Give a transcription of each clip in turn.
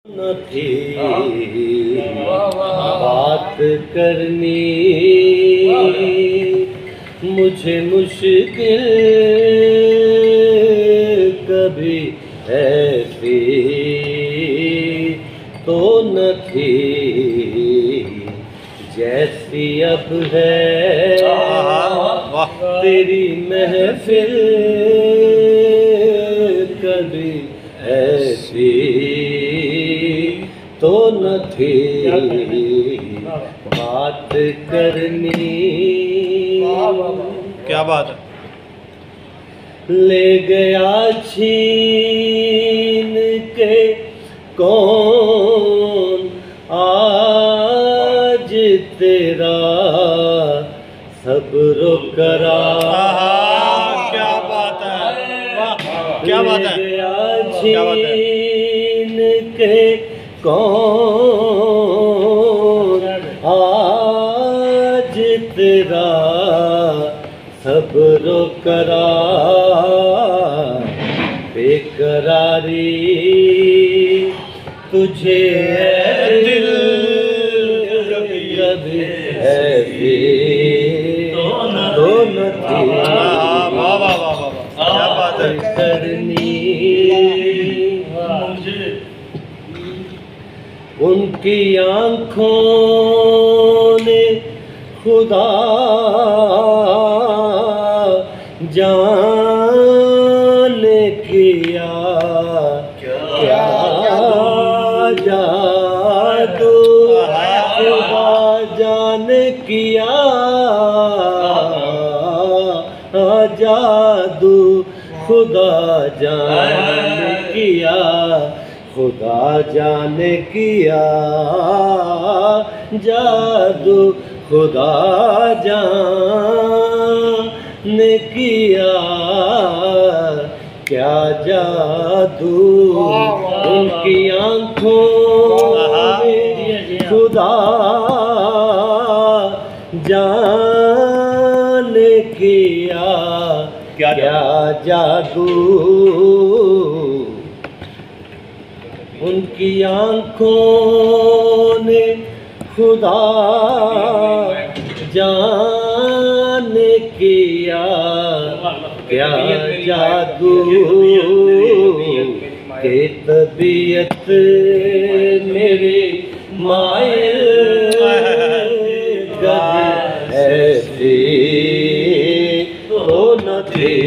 न थी बात करनी मुझे मुश्किल कभी ऐसी तो न थी जैसी अब है तेरी महफिल कभी ऐसी तो न थी बात करनी। क्या बात है। ले गया छीन के कौन आज तेरा सब्र करार। क्या बात है, क्या बात है, क्या बात है। के कौन आज तेरा सब्र करार बेकरारी तुझे दिल कभी ऐसी तो न थी क्या बात है करनी। उनकी आँखों ने खुदा जाने किया क्या जादू खुदा जाने किया जादू खुदा जाने किया खुदा जाने किया जादू खुदा जाने किया क्या जादू उनकी आँखों में खुदा जाने किया क्या जादू उनकी आँखों ने खुदा जाने किया क्या जादू के तबीयत मेरे मायल कभी ऐसी तो न थी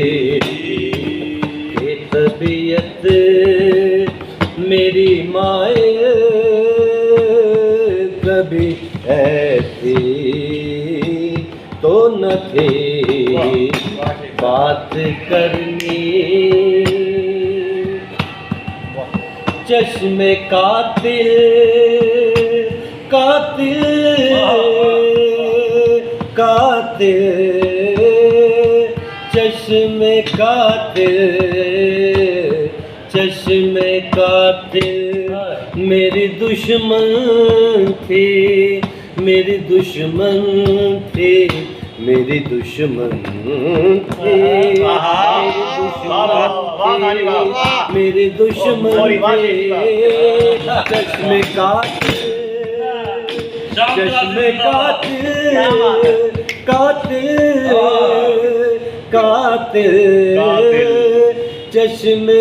के तबीयत मेरी माए कभी ऐसी तो न थी बात करनी। चश्मे कातिल कातिल कातिल चश्मे कातिल चश्मे कातिल मेरी दुश्मन थी मेरी दुश्मन थी मेरी दुश्मन थी मेरी दुश्मन थी चश्मे कातिल चश्मे कातिल कातिल कातिल चश्मे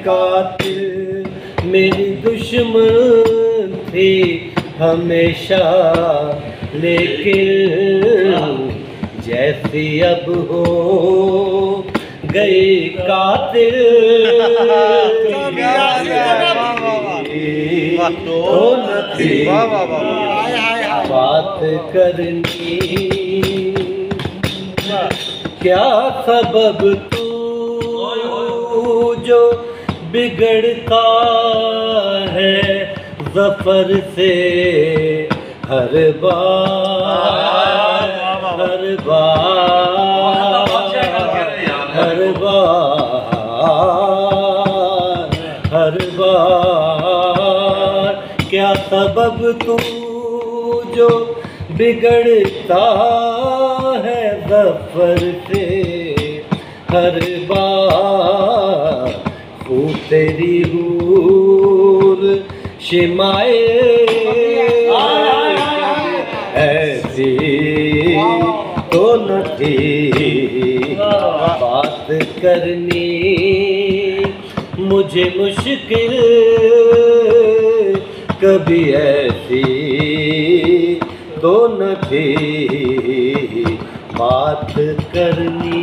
कातिल मेरी दुश्मन थी हमेशा लेकिन जैसी अब हो गई कातिल तो न थी बात करनी। क्या सबब तू जो बिगड़ता है ज़फ़र से हर बार हर बार हर बार हर बार क्या सबब तू जो बिगड़ता है ज़फ़र से हर बार वो तेरी हूर शिमाए ऐसी तो न थी बात करनी मुझे मुश्किल कभी ऐसी तो न थी बात करनी।